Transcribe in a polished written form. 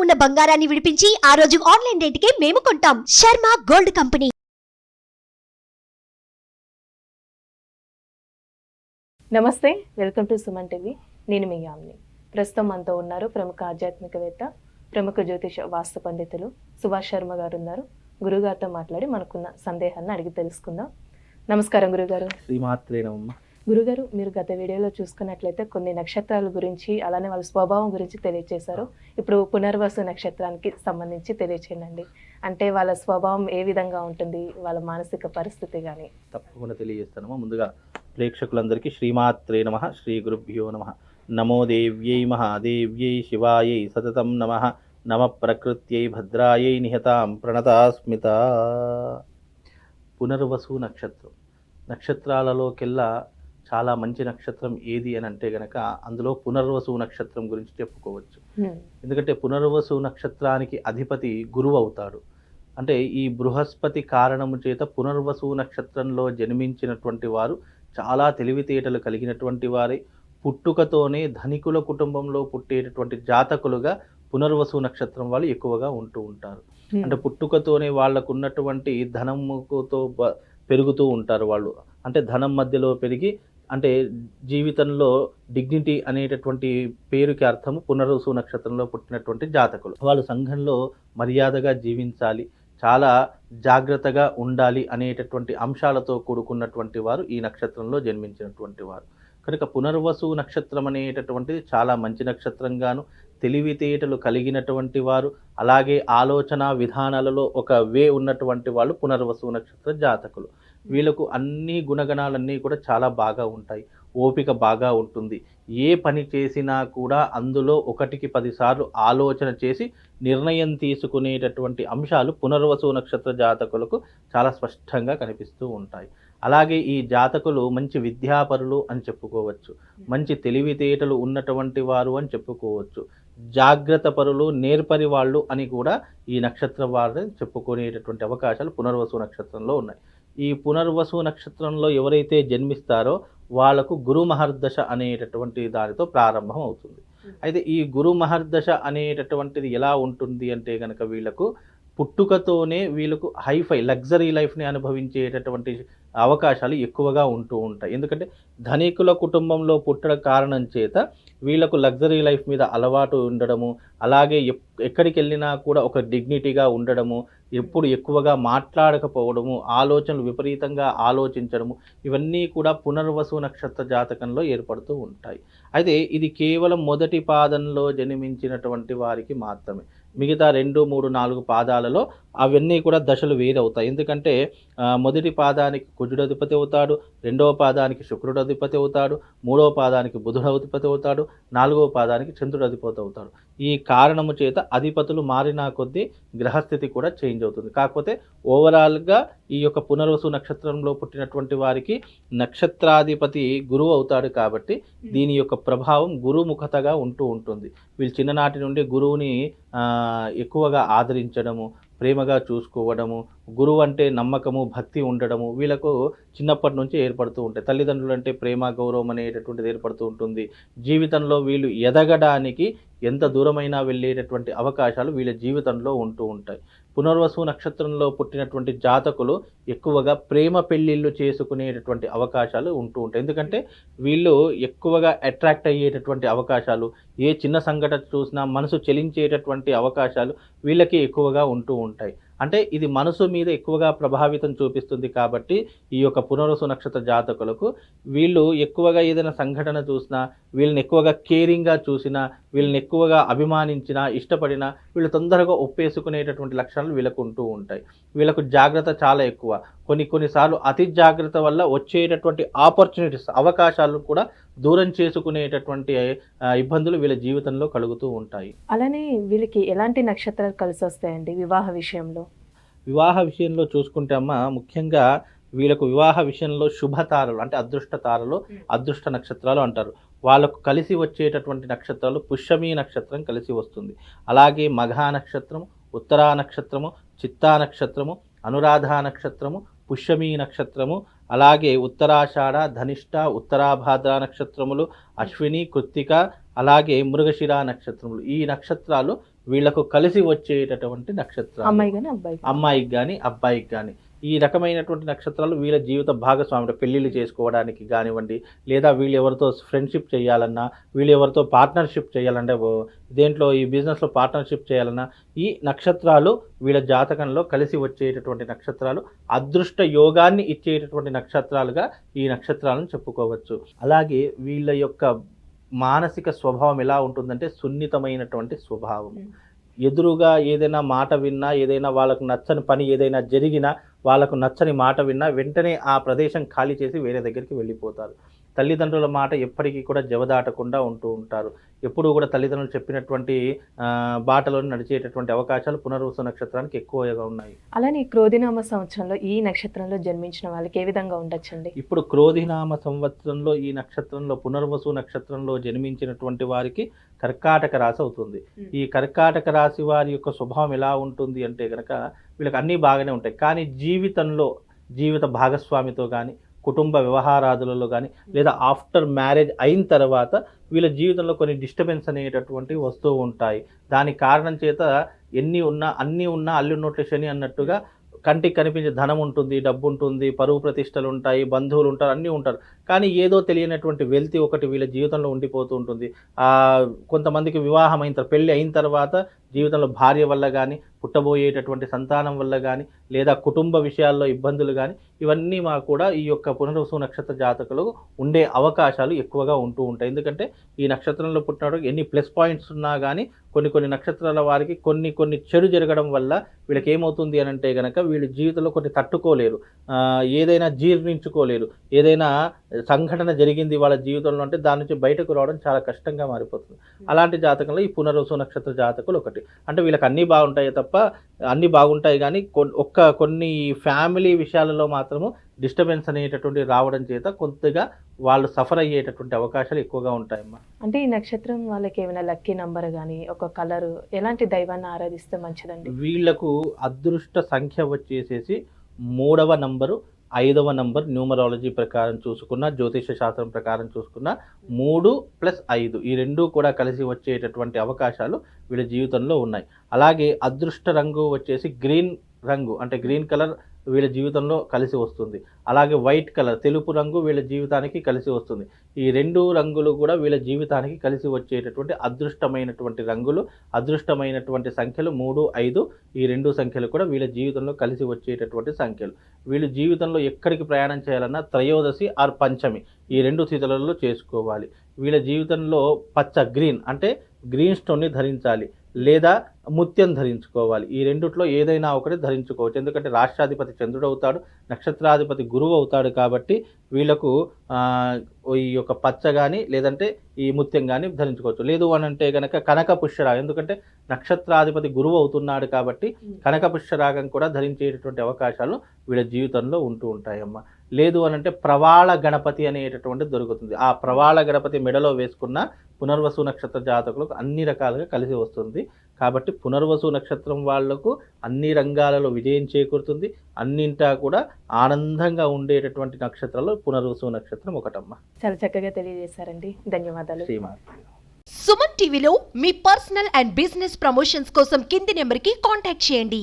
ఉన్న బంగారాన్ని విడిపించి ఆ రోజు ఆన్లైన్ రేటుకే మేము కొంటాం. Sharma gold company. నమస్తే, వెల్కమ్ టు సుమన్ టీవీ. నేను మీ యామిని. ప్రస్తుతం మనతో ఉన్నారు ప్రముఖ ఆధ్యాత్మికవేత్త, ప్రముఖ జ్యోతిష వాస్తు పండితులు సుభాష్ శర్మ గారు ఉన్నారు. గురుగారితో మాట్లాడి మనకున్న సందేహాలను అడిగి తెలుసుకుందాం. నమస్కారం గురుగారు. శ్రీమాత్రే నమః. గురుగారు, మీరు గత వీడియోలో చూసుకున్నట్లయితే కొన్ని నక్షత్రాల గురించి, అలానే వాళ్ళ స్వభావం గురించి తెలియజేశారు. ఇప్పుడు పునర్వసు నక్షత్రానికి సంబంధించి తెలియచేయండి. అంటే వాళ్ళ స్వభావం ఏ విధంగా ఉంటుంది, వాళ్ళ మానసిక పరిస్థితి కానీ. తప్పకుండా తెలియజేస్తానమ్మా. ముందుగా ప్రేక్షకులందరికీ శ్రీమాత్రే నమః, శ్రీ గురుభ్యో నమః. నమో దేవ్యై మహాదేవ్యై శివాయై సతతం నమః. నమ ప్రకృత్యై భద్రాయై నిహతాం ప్రణతాస్మిత. పునర్వసు నక్షత్రం నక్షత్రాలలోకెల్లా చాలా మంచి నక్షత్రం ఏది అని అంటే గనక అందులో పునర్వసు నక్షత్రం గురించి చెప్పుకోవచ్చు. ఎందుకంటే పునర్వసు నక్షత్రానికి అధిపతి గురువు అవుతాడు. అంటే ఈ బృహస్పతి కారణము చేత పునర్వసు నక్షత్రంలో జన్మించినటువంటి వారు చాలా తెలివితేటలు కలిగినటువంటి వారే. పుట్టుకతోనే ధనికుల కుటుంబంలో పుట్టేటటువంటి జాతకులుగా పునర్వసు నక్షత్రం వాళ్ళు ఎక్కువగా ఉంటూ ఉంటారు. అంటే పుట్టుకతోనే వాళ్ళకు ఉన్నటువంటి ధనముతో పెరుగుతూ ఉంటారు వాళ్ళు. అంటే ధనం మధ్యలో పెరిగి, అంటే జీవితంలో డిగ్నిటీ అనేటటువంటి పేరుకి అర్థము పునర్వసు నక్షత్రంలో పుట్టినటువంటి జాతకులు. వాళ్ళు సంఘంలో మర్యాదగా జీవించాలి, చాలా జాగ్రత్తగా ఉండాలి అనేటటువంటి అంశాలతో కూడుకున్నటువంటి వారు ఈ నక్షత్రంలో జన్మించినటువంటి వారు. కనుక పునర్వసు నక్షత్రం అనేటటువంటిది చాలా మంచి నక్షత్రంగాను, తెలివితేటలు కలిగినటువంటి వారు, అలాగే ఆలోచన విధానాలలో ఒక ఉన్నటువంటి వాళ్ళు పునర్వసు నక్షత్ర జాతకులు. వీళ్ళకు అన్ని గుణగణాలన్నీ కూడా చాలా బాగా ఉంటాయి. ఓపిక బాగా ఉంటుంది. ఏ పని చేసినా కూడా అందులో 1కి 10 సార్లు ఆలోచన చేసి నిర్ణయం తీసుకునేటటువంటి అంశాలు పునర్వసు నక్షత్ర జాతకులకు చాలా స్పష్టంగా కనిపిస్తూ ఉంటాయి. అలాగే ఈ జాతకులు మంచి విద్యాపరులు అని చెప్పుకోవచ్చు, మంచి తెలివితేటలు ఉన్నటువంటి వారు అని చెప్పుకోవచ్చు, జాగ్రత్త పరులు, నేర్పరి వాళ్ళు అని కూడా ఈ నక్షత్రం వారిని చెప్పుకునేటటువంటి అవకాశాలు పునర్వసు నక్షత్రంలో ఉన్నాయి. ఈ పునర్వసు నక్షత్రంలో ఎవరైతే జన్మిస్తారో వాళ్లకు గురు మహర్దశ అనేటటువంటి దానితో ప్రారంభం అవుతుంది. అయితే ఈ గురు మహర్దశ అనేటటువంటిది ఎలా ఉంటుంది అంటే కనుక వీళ్ళకు పుట్టుకతోనే వీళ్ళకు హైఫై లగ్జరీ లైఫ్ని అనుభవించేటటువంటి అవకాశాలు ఎక్కువగా ఉంటూ ఉంటాయి. ఎందుకంటే ధనికుల కుటుంబంలో పుట్టడం కారణం చేత వీళ్ళకు లగ్జరీ లైఫ్ మీద అలవాటు ఉండడము, అలాగే ఎక్కడికి వెళ్ళినా కూడా ఒక డిగ్నిటీగా ఉండడము, ఎప్పుడు ఎక్కువగా మాట్లాడకపోవడము, ఆలోచనలు విపరీతంగా ఆలోచించడము, ఇవన్నీ కూడా పునర్వసు నక్షత్ర జాతకంలో ఏర్పడుతూ ఉంటాయి. అయితే ఇది కేవలం మొదటి పాదంలో జన్మించినటువంటి వారికి మాత్రమే. మిగతా 2, 3, 4 పాదాలలో అవన్నీ కూడా దశలు వేరవుతాయి. ఎందుకంటే మొదటి పాదానికి కుజుడు అధిపతి అవుతాడు, 2వ పాదానికి శుక్రుడు అధిపతి అవుతాడు, 3వ పాదానికి బుధుడు అధిపతి అవుతాడు, 4వ పాదానికి చంద్రుడు అధిపతి అవుతాడు. ఈ కారణము చేత అధిపతులు మారిన కొద్దీ గ్రహస్థితి కూడా చేంజ్ అవుతుంది. కాకపోతే ఓవరాల్గా ఈ యొక్క పునర్వసు నక్షత్రంలో పుట్టినటువంటి వారికి నక్షత్రాధిపతి గురువు అవుతాడు కాబట్టి దీని యొక్క ప్రభావం గురుముఖతగా ఉంటూ ఉంటుంది. వీళ్ళు చిన్ననాటి నుండి గురువుని ఎక్కువగా ఆదరించడము, ప్రేమగా చూసుకోవడము, గురువు అంటే నమ్మకము, భక్తి ఉండడము వీళ్ళకు చిన్నప్పటి నుంచి ఏర్పడుతూ ఉంటాయి. తల్లిదండ్రులు అంటే ప్రేమ, గౌరవం అనేటటువంటిది ఏర్పడుతూ ఉంటుంది. జీవితంలో వీళ్ళు ఎదగడానికి ఎంత దూరమైనా వెళ్ళేటటువంటి అవకాశాలు వీళ్ళ జీవితంలో ఉంటూ ఉంటాయి. పునర్వసు నక్షత్రంలో పుట్టినటువంటి జాతకులు ఎక్కువగా ప్రేమ పెళ్ళిళ్ళు చేసుకునేటటువంటి అవకాశాలు ఉంటూ ఉంటాయి. ఎందుకంటే వీళ్ళు ఎక్కువగా అట్రాక్ట్ అయ్యేటటువంటి అవకాశాలు, ఏ చిన్న సంఘటన చూసినా మనసు చెలించేటటువంటి అవకాశాలు వీళ్ళకి ఎక్కువగా ఉంటూ ఉంటాయి. అంటే ఇది మనసు మీద ఎక్కువగా ప్రభావితం చూపిస్తుంది కాబట్టి ఈ యొక్క పునర్వసు నక్షత్ర జాతకులకు వీళ్ళు ఎక్కువగా ఏదైనా సంఘటన చూసినా, వీళ్ళని ఎక్కువగా కేరింగ్గా చూసినా, వీళ్ళని ఎక్కువగా అభిమానించినా, ఇష్టపడినా వీళ్ళు తొందరగా ఒప్పేసుకునేటటువంటి లక్షణాలు వీళ్ళకు ఉంటూ ఉంటాయి. వీళ్ళకు జాగ్రత్త చాలా ఎక్కువ. కొన్నిసార్లు అతి జాగ్రత్త వల్ల వచ్చేటటువంటి ఆపర్చునిటీస్, అవకాశాలను కూడా దూరం చేసుకునేటటువంటి ఇబ్బందులు వీళ్ళ జీవితంలో కలుగుతూ ఉంటాయి. అలానే వీళ్ళకి ఎలాంటి నక్షత్రాలు కలిసి వస్తాయండి వివాహ విషయంలో? వివాహ విషయంలో చూసుకుంటే అమ్మ, ముఖ్యంగా వీళ్ళకు వివాహ విషయంలో శుభతారలు అంటే అదృష్ట తారలు, అదృష్ట నక్షత్రాలు అంటారు. వాళ్ళకు కలిసి వచ్చేటటువంటి నక్షత్రాలు పుష్యమీ నక్షత్రం కలిసి వస్తుంది. అలాగే మఘా నక్షత్రము, ఉత్తరా నక్షత్రము, చిత్తా నక్షత్రము, అనురాధ నక్షత్రము, పుష్యమీ నక్షత్రము, అలాగే ఉత్తరాషాఢ, ధనిష్ట, ఉత్తరాభాద్ర నక్షత్రములు, అశ్విని, కృత్తిక, అలాగే మృగశిర నక్షత్రములు. ఈ నక్షత్రాలు వీళ్ళకు కలిసి వచ్చేటటువంటి నక్షత్రాలు. అమ్మాయి కానీ అబ్బాయి అమ్మాయికి కానీ అబ్బాయికి కానీ ఈ రకమైనటువంటి నక్షత్రాలు వీళ్ళ జీవిత భాగస్వామి, పెళ్లిళ్ళు చేసుకోవడానికి కానివ్వండి, లేదా వీళ్ళు ఎవరితో ఫ్రెండ్షిప్ చేయాలన్నా, వీళ్ళు ఎవరితో పార్ట్నర్షిప్ చేయాలంటే దేంట్లో ఈ బిజినెస్లో పార్ట్నర్షిప్ చేయాలన్నా ఈ నక్షత్రాలు వీళ్ళ జాతకంలో కలిసి వచ్చేటటువంటి నక్షత్రాలు, అదృష్ట యోగాన్ని ఇచ్చేటటువంటి నక్షత్రాలుగా ఈ నక్షత్రాలను చెప్పుకోవచ్చు. అలాగే వీళ్ళ యొక్క మానసిక స్వభావం ఎలా ఉంటుందంటే సున్నితమైనటువంటి స్వభావం. ఎదురుగా ఏదైనా మాట విన్నా, ఏదైనా వాళ్ళకు నచ్చని పని ఏదైనా జరిగినా, వాళ్ళకు నచ్చని మాట విన్నా వెంటనే ఆ ప్రదేశం ఖాళీ చేసి వేరే దగ్గరికి వెళ్ళిపోతారు. తల్లిదండ్రుల మాట ఎప్పటికీ కూడా జవదాటకుండా ఉంటూ ఉంటారు. ఎప్పుడూ కూడా తల్లిదండ్రులు చెప్పినటువంటి బాటలో నడిచేటటువంటి అవకాశాలు పునర్వసు నక్షత్రానికి ఎక్కువగా ఉన్నాయి. అలానే ఈ క్రోధినామ సంవత్సరంలో ఈ నక్షత్రంలో జన్మించిన వాళ్ళకి ఏ విధంగా ఉండొచ్చండి? ఇప్పుడు క్రోధినామ సంవత్సరంలో ఈ నక్షత్రంలో పునర్వసు నక్షత్రంలో జన్మించినటువంటి వారికి కర్కాటక రాశి అవుతుంది. ఈ కర్కాటక రాశి వారి యొక్క స్వభావం ఎలా ఉంటుంది అంటే కనుక వీళ్ళకి అన్నీ బాగానే ఉంటాయి, కానీ జీవిత భాగస్వామితో కానీ, కుటుంబ వ్యవహారాదులలో కానీ, లేదా ఆఫ్టర్ మ్యారేజ్ అయిన తర్వాత వీళ్ళ జీవితంలో కొన్ని డిస్టర్బెన్స్ అనేటటువంటివి వస్తూ ఉంటాయి. దానికి కారణం చేత అన్నీ ఉన్నా అల్లు నోట్ల శని అన్నట్టుగా కంటికి కనిపించే ధనం ఉంటుంది, డబ్బు ఉంటుంది, పరువు ప్రతిష్టలు ఉంటాయి, బంధువులు ఉంటారు, అన్నీ ఉంటారు, కానీ ఏదో తెలియనటువంటి వెల్తి ఒకటి వీళ్ళ జీవితంలో ఉండిపోతూ ఉంటుంది. కొంతమందికి వివాహం పెళ్ళి అయిన తర్వాత జీవితంలో భార్య వల్ల కానీ, పుట్టబోయేటటువంటి సంతానం వల్ల కానీ, లేదా కుటుంబ విషయాల్లో ఇబ్బందులు కానీ, ఇవన్నీ కూడా ఈ యొక్క పునర్వసు నక్షత్ర జాతకులు ఉండే అవకాశాలు ఎక్కువగా ఉంటూ ఉంటాయి. ఎందుకంటే ఈ నక్షత్రంలో పుట్టినప్పుడు ఎన్ని ప్లస్ పాయింట్స్ ఉన్నా కానీ కొన్ని నక్షత్రాల వారికి కొన్ని చెడు జరగడం వల్ల వీళ్ళకి ఏమవుతుంది అని అంటే కనుక వీళ్ళ జీవితంలో కొన్ని తట్టుకోలేరు, ఏదైనా జీర్ణించుకోలేరు. ఏదైనా సంఘటన జరిగింది వాళ్ళ జీవితంలో అంటే దాని నుంచి బయటకు రావడం చాలా కష్టంగా మారిపోతుంది. అలాంటి జాతకంలో ఈ పునర్వసు నక్షత్ర జాతకులు ఒకటి. అంటే వీళ్ళకి అన్నీ బాగుంటాయి తప్ప అన్నీ బాగుంటాయి కానీ కొన్ని ఫ్యామిలీ విషయాలలో మాత్రము డిస్టర్బెన్స్ అనేటటువంటి రావడం చేత కొద్దిగా వాళ్ళు సఫర్ అయ్యేటటువంటి అవకాశాలు ఎక్కువగా ఉంటాయమ్మా. అంటే ఈ నక్షత్రం వాళ్ళకి ఏమైనా లక్కీ నంబర్ కానీ, ఒక కలర్, ఎలాంటి దైవాన్ని ఆరాధిస్తే మంచిదండి? వీళ్లకు అదృష్ట సంఖ్య వచ్చేసేసి 3వ నంబరు, 5వ నంబర్ న్యూమరాలజీ ప్రకారం చూసుకున్న, జ్యోతిష శాస్త్రం ప్రకారం చూసుకున్న 3+5 ఈ రెండూ కూడా కలిసి వచ్చేటటువంటి అవకాశాలు వీళ్ళ జీవితంలో ఉన్నాయి. అలాగే అదృష్ట రంగు వచ్చేసి గ్రీన్ రంగు, అంటే గ్రీన్ కలర్ వీళ్ళ జీవితంలో కలిసి వస్తుంది. అలాగే వైట్ కలర్, తెలుపు రంగు వీళ్ళ జీవితానికి కలిసి వస్తుంది. ఈ రెండు రంగులు కూడా వీళ్ళ జీవితానికి కలిసి వచ్చేటటువంటి అదృష్టమైనటువంటి రంగులు, అదృష్టమైనటువంటి సంఖ్యలు 3, 5 ఈ రెండు సంఖ్యలు కూడా వీళ్ళ జీవితంలో కలిసి వచ్చేటటువంటి సంఖ్యలు. వీళ్ళు జీవితంలో ఎక్కడికి ప్రయాణం చేయాలన్నా త్రయోదశి ఆర్ పంచమి ఈ రెండు తిథులలో చేసుకోవాలి. వీళ్ళ జీవితంలో గ్రీన్ అంటే గ్రీన్ స్టోన్ని ధరించాలి, లేదా ముత్యం ధరించుకోవాలి. ఈ రెండిట్లో ఏదైనా ఒకటి ధరించుకోవచ్చు. ఎందుకంటే రాష్ట్రాధిపతి చంద్రుడు అవుతాడు, నక్షత్రాధిపతి గురువు అవుతాడు. కాబట్టి వీళ్ళకు ఈ యొక్క పచ్చ కానీ లేదంటే ఈ ముత్యం కానీ ధరించుకోవచ్చు. లేదు అని అంటే కనుక కనక పుష్యరాగం, ఎందుకంటే నక్షత్రాధిపతి గురువు అవుతున్నాడు కాబట్టి కనక పుష్యరాగం కూడా ధరించేటటువంటి అవకాశాలు వీళ్ళ జీవితంలో ఉంటూ ఉంటాయమ్మా. లేదు అని అంటే ప్రవాళ గణపతి అనేటటువంటిది దొరుకుతుంది. ఆ ప్రవాళ గణపతి మెడలో వేసుకున్న పునర్వసు నక్షత్ర జాతకులకు అన్ని రకాలుగా కలిసి వస్తుంది. కాబట్టి పునర్వసు నక్షత్రం వాళ్లకు అన్ని రంగాలలో విజయం చేకూరుతుంది. అన్నింటా కూడా ఆనందంగా ఉండేటటువంటి నక్షత్రాలు పునర్వసు నక్షత్రం ఒకటమ్మా. చాలా చక్కగా తెలియజేశారండి, ధన్యవాదాలు. సుమన్ టీవీలో మీ పర్సనల్ అండ్ బిజినెస్ ప్రమోషన్స్ కోసం కింది నెంబర్కి కాంటాక్ట్ చేయండి.